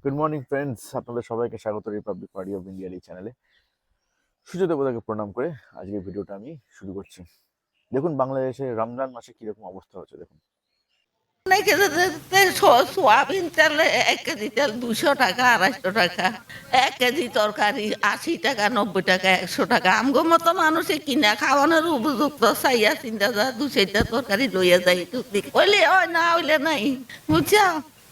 Good morning friends, আপনাদের সবাইকে স্বাগত রিপাবলিক পার্টি অফ ইন্ডিয়ার এই চ্যানেলে। সূর্য দেবতাকে প্রণাম করে আজকের ভিডিওটা আমি শুরু করছি। দেখুন বাংলাদেশে রমজান মাসে কিরকম অবস্থা হচ্ছে দেখুন। অনেকে সোয়াবিন তেল 1 কেজি তেল 200 টাকা 250 টাকা, 1 কেজি তরকারি 80 টাকা 90 টাকা 100 টাকা। আমগো মতো মানুষে কিনা খাওয়ানোর উপযুক্ত চাইয়া চিন্তা যা 2-4টা তরকারি লইয়া যাই হইলে হয় না হইলে নাই, বুঝছা।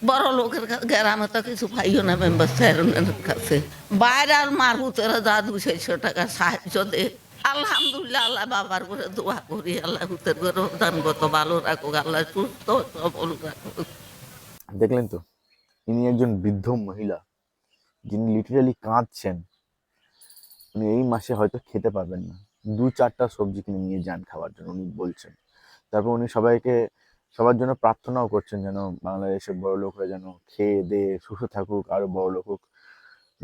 বড় লোকের গ্রামে তো কিছু পাইও না মেম্বার চেয়ারম্যানের কাছে, বাইরে আর মারহুতেরা যা 200-400 টাকা সাহায্য দে। আলহামদুলিল্লাহ, আল্লাহ বাবার করে দোয়া করি, আল্লাহ হুতের করে দানগত ভালো রাখুক, আল্লাহ সুস্থ সবল রাখুক। দেখলেন তো, ইনি একজন বৃদ্ধ মহিলা যিনি লিটারালি কাঁদছেন। উনি এই মাসে হয়তো খেতে পারবেন না, 2-4টা সবজি কিনে নিয়ে যান খাওয়ার জন্য উনি বলছেন। তারপর উনি সবার জন্য প্রার্থনাও করছেন যেন বাংলাদেশের বড় লোকরা যেন খেয়ে দিয়ে সুস্থ থাকুক, আরো বড় লোক হোক।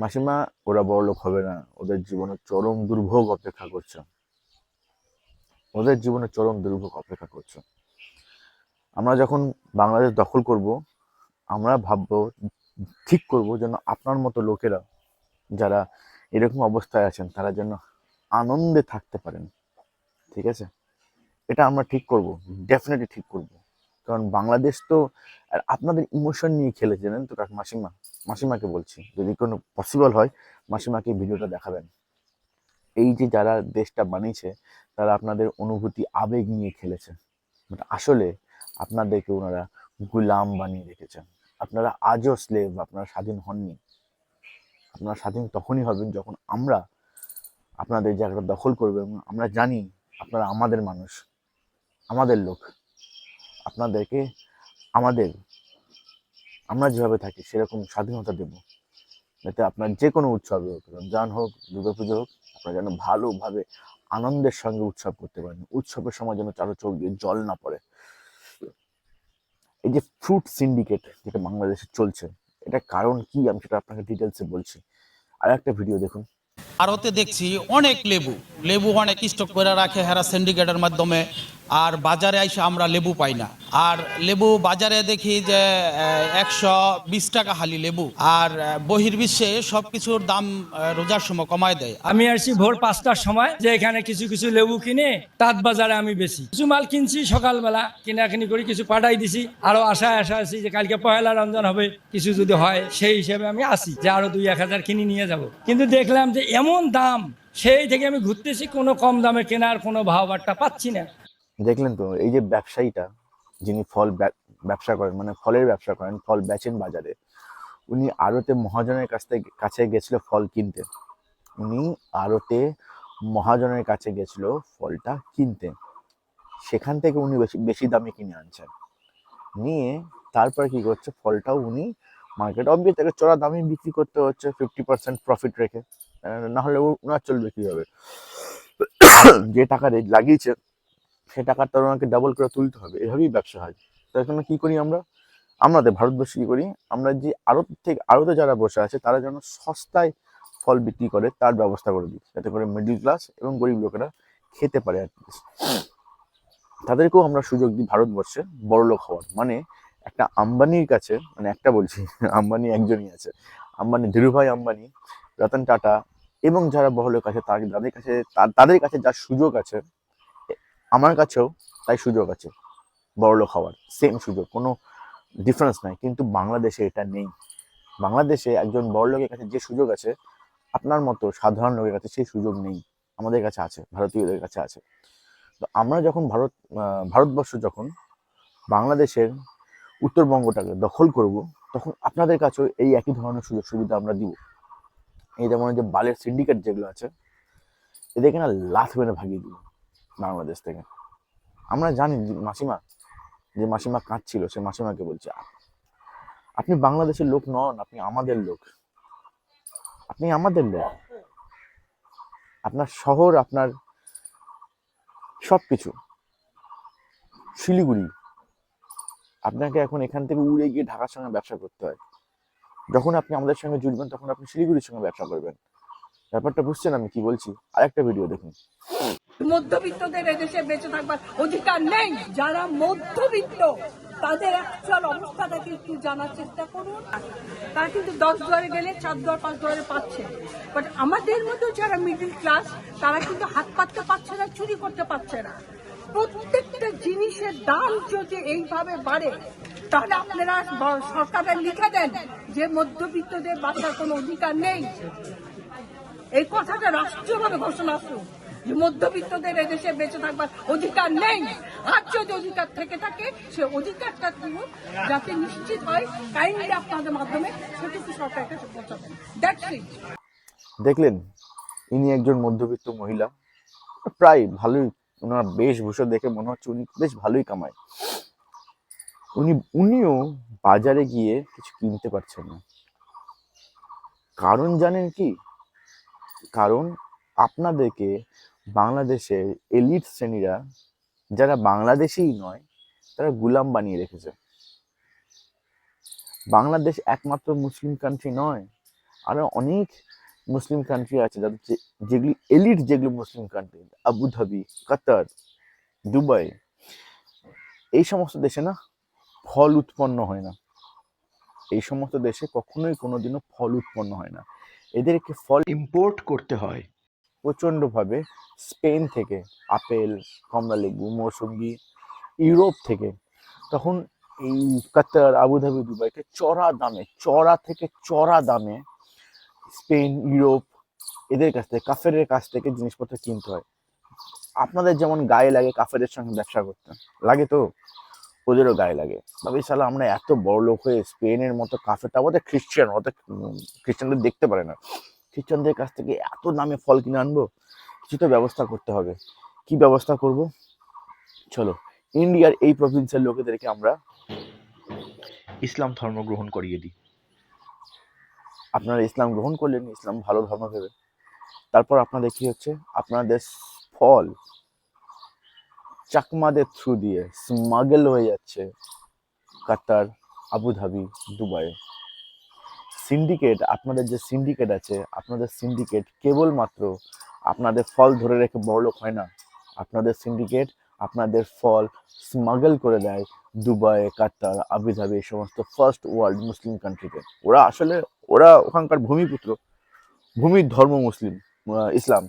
মাসিমা, ওরা বড় লোক হবে না, ওদের জীবনে চরম দুর্ভোগ অপেক্ষা করছে। আমরা যখন বাংলাদেশ দখল করব, আমরা ভাববো, ঠিক করব যেন আপনার মতো লোকেরা যারা এরকম অবস্থায় আছেন তারা যেন আনন্দে থাকতে পারেন। ঠিক আছে, এটা আমরা ঠিক করব, ডেফিনেটলি ঠিক করব। কারণ বাংলাদেশ তো আর আপনাদের ইমোশন নিয়ে খেলেছে, জানেন তো মাসিমাকে বলছি, যদি কোনো পসিবল হয় মাসিমাকে ভিডিওটা দেখাবেন। এই যে যারা দেশটা বানিয়েছে তারা আপনাদের অনুভূতি আবেগ নিয়ে খেলেছে, বাট আসলে আপনাদেরকে ওনারা গুলাম বানিয়ে রেখেছেন। আপনারা আজও স্লেভ, আপনারা স্বাধীন হননি। আপনারা স্বাধীন তখনই হবেন যখন আমরা আপনাদের জায়গাটা দখল করবো, এবং আমরা জানি আপনারা আমাদের মানুষ, আমাদের লোক। আপনাদেরকে আমাদের আমরা যেভাবে থাকি সেরকম স্বাধীনতা দেব, যাতে আপনার যে কোনো উৎসবে হোক, রমজান হোক, দুর্গাপুজো হোক, আপনারা যেন ভালোভাবে আনন্দের সঙ্গে উৎসব করতে পারেন। উৎসবের সময় যেন চারো চোখ দিয়ে জল না পড়ে। এই যে ফ্রুট সিন্ডিকেট যেটা বাংলাদেশে চলছে, এটা কারণ কি আমি সেটা আপনাকে ডিটেলসে বলছি। আর একটা ভিডিও দেখুন। ভারতে দেখছি অনেক লেবু লেবু অনেক স্টক করে রাখে হেরা সিন্ডিকেটের মাধ্যমে, আর বাজারে এসে আমরা লেবু পাই না। আর লেবু বাজারে দেখি যে 120 টাকা হালি লেবু, আর বহির্বিশ্বে সবকিছুর দাম রোজার সময় কমায় দেয়। আমি আসছি ভোর 5টার সময়, যে এখানে কিছু কিছু লেবু কিনে তাঁত বাজারে আমি বেশি কিছু মাল কিনছি, সকালবেলা কিনাকিনি করে কিছু পাঠাই দিছি। আরো আশা আছি যে কালকে পয়লা রমজান হবে, কিছু যদি হয় সেই হিসেবে আমি আসি যে আরো 2-1000 কিনে নিয়ে যাব। কিন্তু দেখলাম যে এমন দাম, সেই থেকে আমি ঘুরতেছি, কোনো কম দামে কেনার কোনো ভাব বাট্টা পাচ্ছি না। দেখলেন তো, এই যে ব্যবসায়ীটা যিনি ব্যবসা করেন, মানে ফলের ব্যবসা করেন, ফল বেচেন বাজারে, উনি আড়তে মহাজনের কাছে গেছিল ফল কিনতে। উনি আড়তে মহাজনের কাছে গেছিল ফলটা কিনতে, সেখান থেকে উনি বেশি বেশি দামে কিনে আনছেন। নিয়ে তারপরে কি করছে, ফলটাও উনি মার্কেট অবভিয়াস তাকে চড়া দামে বিক্রি করতে হচ্ছে, 50% প্রফিট রেখে। না হলে ওনার চলবে কীভাবে? যে টাকা লাগিয়েছে সে টাকার তো ওনাকে ডাবল করে তুলতে হবে, এভাবেই ব্যবসা হয়। তার জন্য কি করি আমাদের ভারতবর্ষে কি করি, আমরা যে আড়তে যারা বসে আছে তারা যেন সস্তায় ফল বিক্রি করে তার ব্যবস্থা করে দিই, যাতে করে মিডল ক্লাস এবং গরিব লোকেরা খেতে পারে। তাদেরকেও আমরা সুযোগ দিই ভারতবর্ষে বড় লোক হওয়ার। মানে একটা আম্বানির কাছে, মানে একটা বলছি, আম্বানি একজনই আছে, আম্বানি, ধীরুভাই আম্বানি, রতন টাটা এবং যারা বড় লোক আছে তাদের কাছে যা সুযোগ আছে, আমার কাছেও তাই সুযোগ আছে বড় লোক হওয়ার, সেম সুযোগ, কোনো ডিফারেন্স নাই। কিন্তু বাংলাদেশে এটা নেই। বাংলাদেশে একজন বড় লোকের কাছে যে সুযোগ আছে, আপনার মতো সাধারণ লোকের কাছে সেই সুযোগ নেই। আমাদের কাছে আছে, ভারতীয়দের কাছে আছে। তো আমরা যখন ভারতবর্ষ যখন বাংলাদেশের উত্তরবঙ্গটাকে দখল করব, তখন আপনাদের কাছেও এই একই ধরনের সুযোগ সুবিধা আমরা দিব। এই যেমন যে বালের সিন্ডিকেট যেগুলো আছে, এদেরকে না লাথ মেরে ভাগিয়ে দিব বাংলাদেশ থেকে। আমরা জানি যে মাসিমা কাঁদছিল, সে মাসিমাকে বলছে, আপনি বাংলাদেশের লোক নন, আপনি আমাদের লোক। আপনার শহর, আপনার সবকিছু শিলিগুড়ি। আপনাকে এখন এখান থেকে উড়ে গিয়ে ঢাকার সঙ্গে ব্যবসা করতে হয়। যখন আপনি আমাদের সঙ্গে জুড়বেন তখন আপনি শিলিগুড়ির সঙ্গে ব্যবসা করবেন। ব্যাপারটা বুঝছেন আমি কি বলছি? আরেকটা ভিডিও দেখুন। মধ্যবিত্তদের এদেশে বেঁচে থাকবার অধিকার নেই। যারা মধ্যবিত্ত তাদের অ্যাকচুয়াল অবস্থাটাকে একটু জানার চেষ্টা করুন। তারা কিন্তু 10 দুয়ারে গেলে 4 দুয়ার 5 দুয়ারে পাচ্ছে, বাট আমাদের মতো যারা মিডল ক্লাস তারা কিন্তু হাত পাততে পারছে না, চুরি করতে পারছে না। প্রত্যেকটা জিনিসের দাম যদি এইভাবে বাড়ে তাহলে আপনারা সরকারের লিখে দেন যে মধ্যবিত্তদের বাঁচার কোনো অধিকার নেই। এই কথাটা রাষ্ট্রীয়ভাবে ঘোষণা আসুন যে মধ্যবিত্তদের এদেশে বেঁচে থাকবার অধিকার নেই। আর যদি অধিকার থেকে থাকে সে অধিকারটা দিব যাতে নিশ্চিত হয়, কাইন্ডলি আপনাদের মাধ্যমে সেটুকু সরকারের কাছে পৌঁছাবেন। That's it. দেখলেন, ইনি একজন মধ্যবিত্ত মহিলা, প্রায় ভালোই, ওনার বেশভূষা দেখে মনে হচ্ছে উনি বেশ ভালোই কামায়। উনিও বাজারে গিয়ে কিছু কিনতে পারছেন না। কারণ জানেন কি? কারণ আপনাদেরকে বাংলাদেশের এলিট শ্রেণীরা, যারা বাংলাদেশেই নয়, তারা গুলাম বানিয়ে রেখেছে। বাংলাদেশ একমাত্র মুসলিম কান্ট্রি নয়, আরো অনেক মুসলিম কান্ট্রি আছে যাদের যেগুলি এলিট, যেগুলো মুসলিম কান্ট্রি, আবুধাবি, কাতার, দুবাই, এই সমস্ত দেশে না ফল উৎপন্ন হয় না। এই সমস্ত দেশে কখনোই কোনোদিনও ফল উৎপন্ন হয় না। এদেরকে ফল ইম্পোর্ট করতে হয় প্রচণ্ডভাবে, স্পেন থেকে আপেল, কমলালেবু, মৌসুম্বি, ইউরোপ থেকে। তখন এই কাতার, আবুধাবি, দুবাইকে চড়া থেকে চড়া দামে স্পেন, ইউরোপ, এদের কাছ থেকে, কাফেরের কাছ থেকে জিনিসপত্র কিনতে হয়। আপনাদের যেমন গায়ে লাগে কাফেরের সঙ্গে ব্যবসা করতে, লাগে তো ওদেরও গায়ে লাগে। তবে শালা আমরা এত বড় লোক হয়ে স্পেনের মতো কাফেরটা, ওদের খ্রিস্টান, ওদের খ্রিস্টানদের দেখতে পারে না, খ্রিস্টানদের কাছ থেকে এত দামে ফল কিনে আনবো? কিছু তো ব্যবস্থা করতে হবে। কি ব্যবস্থা করব? চলো, ইন্ডিয়ার এই প্রভিন্সের লোকেদেরকে আমরা ইসলাম ধর্ম গ্রহণ করিয়ে দিই। আপনারা ইসলাম গ্রহণ করলেন, ইসলাম ভালো ধর্ম ভেবে। তারপর আপনাদের কি হচ্ছে? আপনাদের ফল চাকমাদের থ্রু দিয়ে স্মাগল হয়ে যাচ্ছে কাতার, আবুধাবি, দুবাই। সিন্ডিকেট, আপনাদের যে সিন্ডিকেট আছে, আপনাদের সিন্ডিকেট কেবলমাত্র আপনাদের ফল ধরে রেখে বড়লোক হয় না। আপনাদের সিন্ডিকেট আপনাদের ফল স্মাগল করে দেয় দুবাই, কাতার, আবুধাবি, এই সমস্ত ফার্স্ট ওয়ার্ল্ড মুসলিম কান্ট্রিতে। ওরা ওখানকার ভূমিপুত্র, ভূমির ধর্ম মুসলিম, ইসলাম।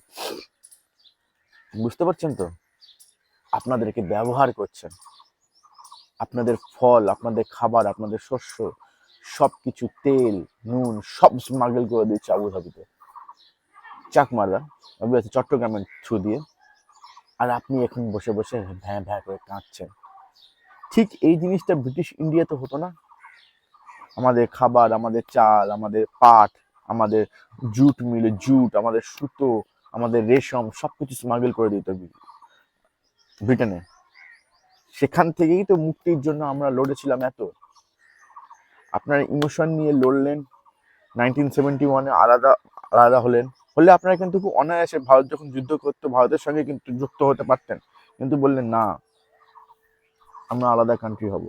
বুঝতে পারছেন তো? আপনাদেরকে ব্যবহার করছেন। আপনাদের ফল, আপনাদের খাবার, আপনাদের শস্য, সবকিছু, তেল, নুন, সব স্মাগল করে দিচ্ছে আবুধাবিতে, চাকমারা, চট্টগ্রামের থ্রু দিয়ে। আর আপনি এখন বসে বসে ভ্যাঁ ভ্যাঁ করে কাঁদছেন। ঠিক এই জিনিসটা ব্রিটিশ ইন্ডিয়াতে হতো না? আমাদের খাবার, আমাদের চাল, আমাদের পাট, আমাদের জুট মিলে জুট, আমাদের সুতো, আমাদের রেশম, সবকিছু স্মাগল করে দিত ব্রিটেনে। সেখান থেকেই তো মুক্তির জন্য আমরা লড়েছিলাম এত। আপনারা ইমোশন নিয়ে লড়লেন, 1971-এ আলাদা হলে আপনারা কিন্তু খুব অনায়াসে, ভারত যখন যুদ্ধ করতো ভারতের সঙ্গে কিন্তু যুক্ত হতে পারতেন, কিন্তু বললেন না, আমরা আলাদা কান্ট্রি হব।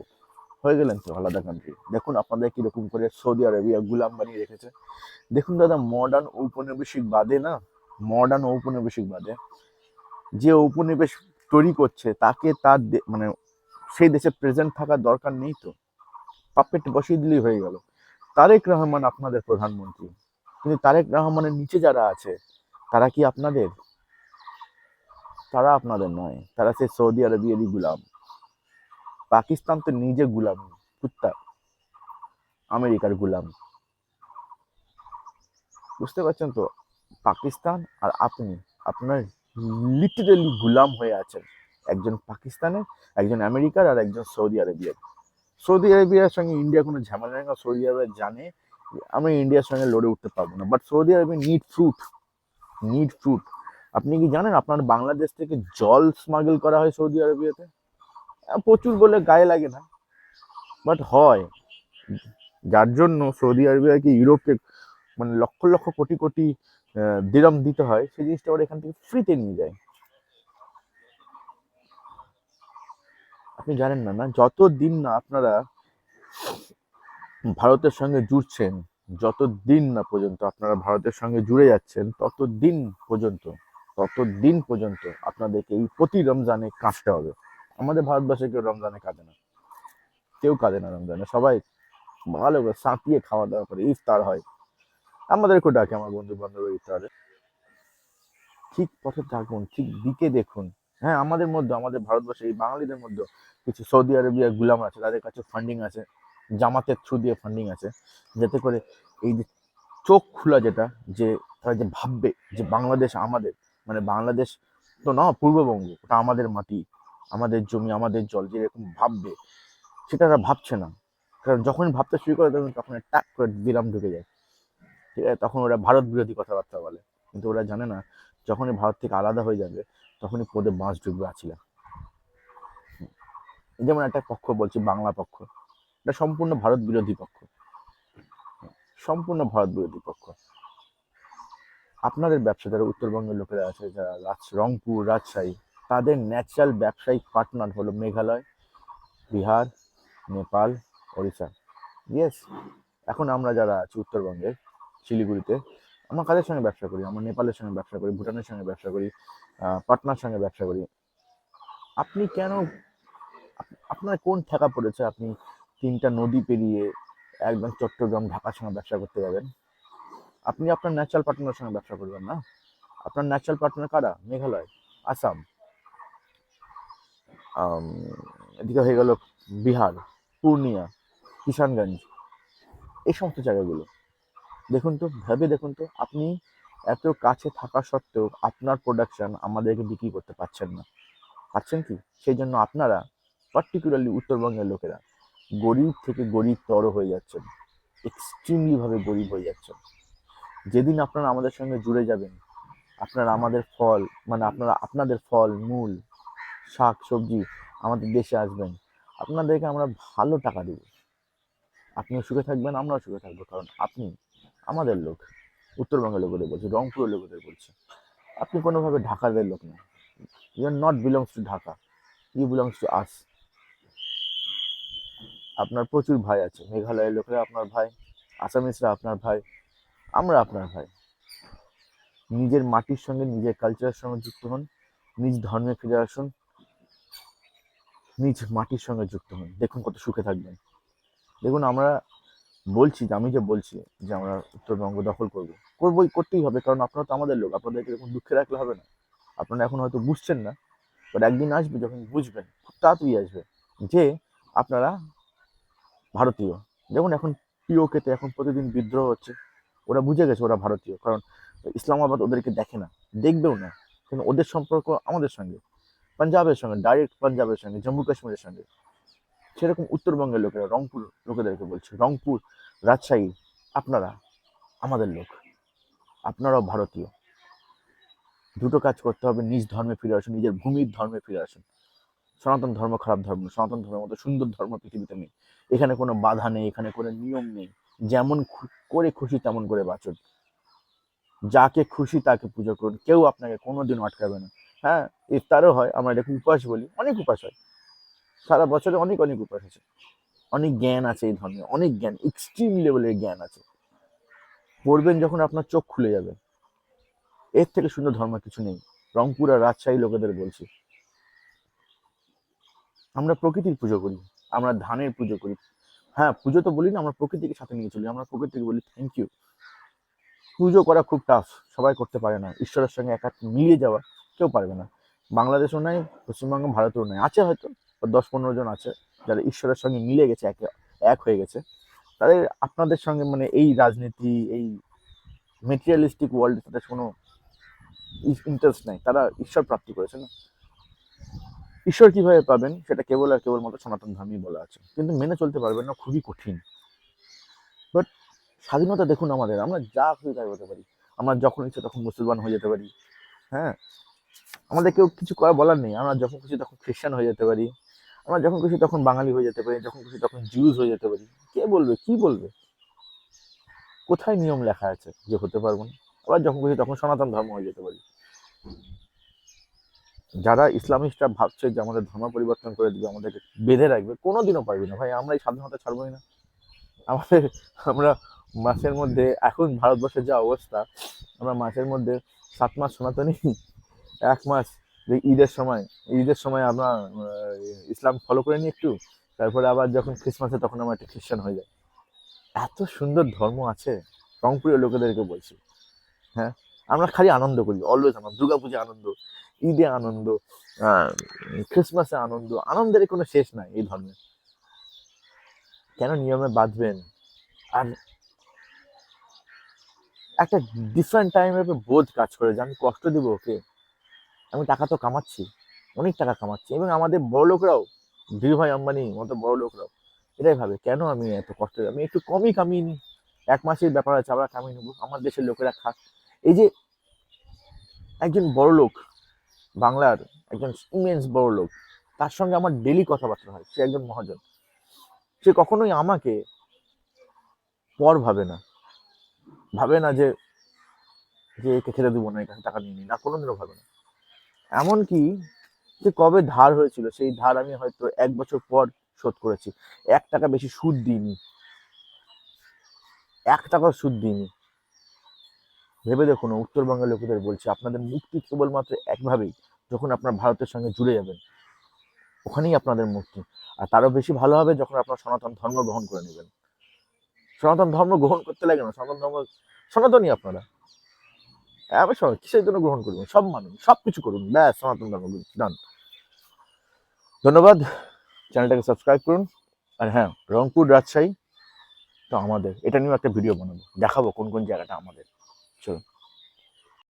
হয়ে গেলেন তো আলাদা কান্ট্রি। দেখুন আপনাদের কিরকম করে সৌদি আরবিয়া গুলাম বানিয়ে রেখেছে। দেখুন দাদা, মডার্ন ঔপনিবেশিক বাদে যে ঔপনিবেশ তৈরি করছে, তাকে তার মানে সেই দেশে প্রেজেন্ট থাকার দরকার নেই তো, পাপেট বসিয়ে দিলেই হয়ে গেল। তারেক রহমান আপনাদের প্রধানমন্ত্রী, কিন্তু তারেক রহমানের নিচে যারা আছে তারা কি আপনাদের? তারা আপনাদের নয়, তারা সেই সৌদি আরবিয়ারই গুলাম। পাকিস্তান তো নিজে গুলাম, কুত্তা, আমেরিকার গুলাম। বুঝতে পারছেন তো? পাকিস্তান আর আপনার লিটারেলি গুলাম হয়ে আছেন, একজন পাকিস্তানের, একজন আমেরিকার, আর একজন সৌদি আরবিয়ার। সৌদি আরবিয়ার সঙ্গে ইন্ডিয়া কোনো ঝামেলা নেই, সৌদি আরবিয়া জানে আমরা ইন্ডিয়ার সঙ্গে লড়ে উঠতে পারবো না। But Saudi Arabia need fruit. আপনি কি জানেন আপনার বাংলাদেশ থেকে জল স্মাগল করা হয় সৌদি আরবিয়াতে? প্রচুর বলে গায়ে লাগে না, বাট হয়। যার জন্য সৌদি আরবিয়াকে, ইউরোপকে মানে লক্ষ লক্ষ কোটি কোটি দিরহাম দিতে হয়, সেই জিনিসটা ওরা এখান থেকে ফ্রিতে নিয়ে যায়। আপনি জানেন না, যতদিন না আপনারা ভারতের সঙ্গে জুড়ছেন, যতদিন না পর্যন্ত আপনারা ভারতের সঙ্গে জুড়ে যাচ্ছেন, ততদিন পর্যন্ত আপনাদেরকে এই প্রতি রমজানে কাঁচতে হবে। আমাদের ভারতবর্ষে কেউ রমজানে কাঁদে না, কেউ কাঁদে না রমজানে, সবাই ভালো করে সাঁতিয়ে খাওয়া দাওয়া করে, ইফতার হয়, আমাদেরকেও ডাকে আমার বন্ধু বান্ধব ইফতারে। ঠিক পথে থাকুন, ঠিক দিকে দেখুন। হ্যাঁ, আমাদের মধ্যে, আমাদের ভারতবর্ষে এই বাঙালিদের মধ্যে কিছু সৌদি আরবিয়া গুলাম আছে, তাদের কাছে ফান্ডিং আছে, জামাতের থ্রু দিয়ে ফান্ডিং আছে, যাতে করে এই যে চোখ খোলা, যেটা যে তারা যে ভাববে যে বাংলাদেশ আমাদের, মানে বাংলাদেশ তো না, পূর্ববঙ্গ ওটা আমাদের মাটি, আমাদের জমি, আমাদের জল, যেরকম ভাববে সেটা তারা ভাবছে না। কারণ যখন ভাবতে শুরু করে তখন টাক করে বিরাম ঢুকে যায়, ঠিক আছে, তখন ওরা ভারত বিরোধী কথাবার্তা বলে। কিন্তু ওরা জানে না, যখনই ভারত থেকে আলাদা হয়ে যাবে তখনই পদে বাঁশ ঢুকবে আছিলা। যেমন একটা পক্ষ বলছি, বাংলা পক্ষ, এটা সম্পূর্ণ ভারত বিরোধী পক্ষ, সম্পূর্ণ ভারত বিরোধী পক্ষ। আপনাদের ব্যবসা, যারা উত্তরবঙ্গের লোকেরা আছে, যারা রংপুর, রাজশাহী, তাদের ন্যাচারাল ব্যবসায়িক পার্টনার হলো মেঘালয়, বিহার, নেপাল, ওড়িশা। ইয়েস, এখন আমরা যারা আছি উত্তরবঙ্গের শিলিগুড়িতে, আমরা কাদের সঙ্গে ব্যবসা করি? আমরা নেপালের সঙ্গে ব্যবসা করি, ভুটানের সঙ্গে ব্যবসা করি, পাটনার সঙ্গে ব্যবসা করি। আপনি কেন, আপনার কোন ঠেকা পড়েছে আপনি 3টা নদী পেরিয়ে একদম চট্টগ্রাম, ঢাকার সঙ্গে ব্যবসা করতে যাবেন? আপনি আপনার ন্যাচারাল পার্টনারের সঙ্গে ব্যবসা করবেন না? আপনার ন্যাচারাল পার্টনার কারা? মেঘালয়, আসাম, এদিকে হয়ে গেল বিহার, পূর্ণিয়া, কিষানগঞ্জ, এই সমস্ত জায়গাগুলো। দেখুন তো, ভেবে দেখুন তো, আপনি এত কাছে থাকা সত্ত্বেও আপনার প্রোডাকশন আমাদেরকে বিক্রি করতে পারছেন না, পারছেন কি? সেই জন্য আপনারা, পার্টিকুলারলি উত্তরবঙ্গের লোকেরা, গরিব থেকে গরিবতর হয়ে যাচ্ছেন, এক্সট্রিমলি ভাবে গরিব হয়ে যাচ্ছেন। যেদিন আপনারা আমাদের সঙ্গে জুড়ে যাবেন, আপনারা আমাদের ফল, মানে আপনাদের ফল মূল, শাক সবজি আমাদের দেশে আসবেন, আপনাদেরকে আমরা ভালো টাকা দেব, আপনিও সুখে থাকবেন, আমরাও সুখে থাকবো, কারণ আপনি আমাদের লোক। উত্তরবঙ্গের লোকেদের বলছি, রংপুরের লোকেদের বলছি, আপনি কোনোভাবে ঢাকাদের লোক না। You are not belongs to Dhaka, you belongs to us. আপনার প্রচুর ভাই আছে, মেঘালয়ের লোকেরা আপনার ভাই, আসামিসরা আপনার ভাই, আমরা আপনার ভাই। নিজের মাটির সঙ্গে, নিজের কালচারের সঙ্গে যুক্ত হন, নিজ ধর্মে ফিরে আসুন, নিজ মাটির সঙ্গে যুক্ত হন, দেখুন কত সুখে থাকবেন। দেখুন, আমরা বলছি যে, আমি যে বলছি যে আমরা উত্তরবঙ্গ দখল করতেই হবে, কারণ আপনারা তো আমাদের লোক, আপনাদেরকে এরকম দুঃখে রাখলে হবে না। আপনারা এখন হয়তো বুঝছেন না, বাট একদিন আসবে যখন বুঝবেন, খুব তাড়াতাড়ি আসবে, যে আপনারা ভারতীয়। যেমন এখন পিওকেতে এখন প্রতিদিন বিদ্রোহ হচ্ছে, ওরা বুঝে গেছে ওরা ভারতীয়, কারণ ইসলামাবাদ ওদেরকে দেখে না, দেখবেও না, কিন্তু ওদের সম্পর্ক আমাদের সঙ্গে, পাঞ্জাবের সঙ্গে, ডাইরেক্ট পাঞ্জাবের সঙ্গে, জম্মু কাশ্মীরের সঙ্গে। সেরকম উত্তরবঙ্গের লোকেরা, রংপুর লোকেদেরকে বলছে, রংপুর, রাজশাহী, আপনারা আমাদের লোক, আপনারাও ভারতীয়। দুটো কাজ করতে হবে, নিজ ধর্মে ফিরে আসুন, নিজের ভূমির ধর্মে ফিরে আসুন। সনাতন ধর্ম খারাপ ধর্ম, সনাতন ধর্মের মতো সুন্দর ধর্ম পৃথিবীতে নেই। এখানে কোনো বাধা নেই, এখানে কোনো নিয়ম নেই, যেমন করে খুশি তেমন করে বাঁচুন, যাকে খুশি তাকে পুজো করুন, কেউ আপনাকে কোনোদিন আটকাবে না। হ্যাঁ, ইফতারও হয়, আমরা এটাকে উপাস বলি, অনেক উপাস হয়, সারা বছরে অনেক অনেক উপাস আছে, অনেক জ্ঞান আছে এই ধর্মে, অনেক জ্ঞান, এক্সট্রিম লেভেলের জ্ঞান আছে। পড়বেন যখন আপনার চোখ খুলে যাবে, এর থেকে সুন্দর ধর্ম কিছু নেই। রংপুর আর রাজশাহী লোকেদের বলছি, আমরা প্রকৃতির পুজো করি, আমরা ধানের পুজো করি। হ্যাঁ, পুজো তো বলি না, আমরা প্রকৃতিকে সাথে নিয়ে চলি, আমরা প্রকৃতিকে বলি থ্যাংক ইউ। পুজো করা খুব টাফ, সবাই করতে পারে না, ঈশ্বরের সঙ্গে একা মিলিয়ে যাওয়া কেউ পারবে না। বাংলাদেশও নাই, পশ্চিমবঙ্গ, ভারতেও নাই, আছে হয়তো 10-15 জন আছে যারা ঈশ্বরের সঙ্গে মিলে গেছে, এক হয়ে গেছে। তাদের আপনাদের সঙ্গে, মানে এই রাজনীতি, এই মেটেরিয়ালিস্টিক ওয়ার্ল্ড, তাদের কোনো ইন্টারেস্ট নাই, তারা ঈশ্বর প্রাপ্তি করেছে না। ঈশ্বর কিভাবে পাবেন সেটা কেবল আর কেবলমাত্র সনাতন ধর্মই বলা আছে, কিন্তু মেনে চলতে পারবেন না, খুবই কঠিন। বাট স্বাধীনতা দেখুন আমাদের, আমরা যা খুশি তাই হতে পারি, আমরা যখন ইচ্ছে তখন মুসলমান হয়ে যেতে পারি। হ্যাঁ, আমাদের কেউ কিছু বলার নেই, আমরা যখন খুশি তখন খ্রিস্টান হয়ে যেতে পারি, আমরা যখন খুশি তখন বাঙালি হয়ে যেতে পারি, যখন খুশি তখন জিউস হয়ে যেতে পারি। কে বলবে, কি বলবে? কোথায় নিয়ম লেখা আছে যে হতে পারবো না? আবার যখন খুশি তখন সনাতন ধর্ম হয়ে যেতে পারি। যারা ইসলামিস্টরা ভাবছে যে আমাদের ধর্ম পরিবর্তন করে দিবে, আমাদেরকে বেঁধে রাখবে, কোনোদিনও পারবি না ভাই। আমরা এই স্বাধীনতা ছাড়বোই না। আমরা মাসের মধ্যে, এখন ভারতবর্ষের যা অবস্থা, আমরা মাসের মধ্যে 7 মাস সনাতনী, 1 মাস ঈদের সময় আমরা ইসলাম ফলো করে নিই একটু, তারপরে আবার যখন ক্রিসমাসে তখন আমার একটা খ্রিস্টান হয়ে যায়। এত সুন্দর ধর্ম আছে, রংপুরের লোকেদেরকে বলছি। হ্যাঁ, আমরা খালি আনন্দ করি, অলওয়েজ আনন্দ, দুর্গাপূজা আনন্দ, ঈদে আনন্দ, ক্রিসমাসে আনন্দ, আনন্দের কোনো শেষ নাই এই ধর্মে। কেন নিয়মে বাঁধবেন? আর একটা ডিফারেন্ট টাইমের বোধ কাজ করে যে আমি কষ্ট দিব ওকে, আমি টাকা তো কামাচ্ছি, অনেক টাকা কামাচ্ছি, এবং আমাদের বড় লোকরাও, ধীরুভাই আম্বানি মতো বড় লোকরাও এটাই ভাবে কেন আমি এত কষ্ট, আমি একটু কমই কামিয়ে নিই, 1 মাসের ব্যাপার আছে আবার কামিয়ে নেবো, আমার দেশের লোকেরা খাক। এই যে একজন বড় লোক, বাংলার একজন ইমেন্স বড় লোক, তার সঙ্গে আমার ডেলি কথাবার্তা হয়, সে একজন মহাজন, সে কখনোই আমাকে পর ভাবে না, ভাবে না যে যে একে খেতে দেবো না, এর কাছে টাকা নিয়ে নিই না, কোনোদিনও ভাবে না। এমনকি যে কবে ধার হয়েছিল, সেই ধার আমি হয়তো 1 বছর পর শোধ করেছি, 1 টাকা বেশি সুদ দিইনি, 1 টাকাও সুদ দিইনি। ভেবে দেখুন, উত্তরবঙ্গের লোকেদের বলছি, আপনাদের মুক্তি কেবলমাত্র একভাবেই, যখন আপনার ভারতের সঙ্গে জুড়ে যাবেন, ওখানেই আপনাদের মুক্তি। আর তারও বেশি ভালো হবে যখন আপনার সনাতন ধর্ম গ্রহণ করে নেবেন। সনাতন ধর্ম গ্রহণ করতে লাগে না, সনাতন ধর্ম সনাতনই আপনারা, আমি সবাই কিসের জন্য গ্রহণ করবেন, সব মানুষ সব কিছু করুন, ব্যাস সনাতন ধর্ম ডান। ধন্যবাদ, চ্যানেলটাকে সাবস্ক্রাইব করুন। আর হ্যাঁ, রংপুর রাজশাহী তো আমাদের, এটা নিয়েও একটা ভিডিও বানাবো, দেখাবো কোন কোন জায়গাটা আমাদের। চলুন।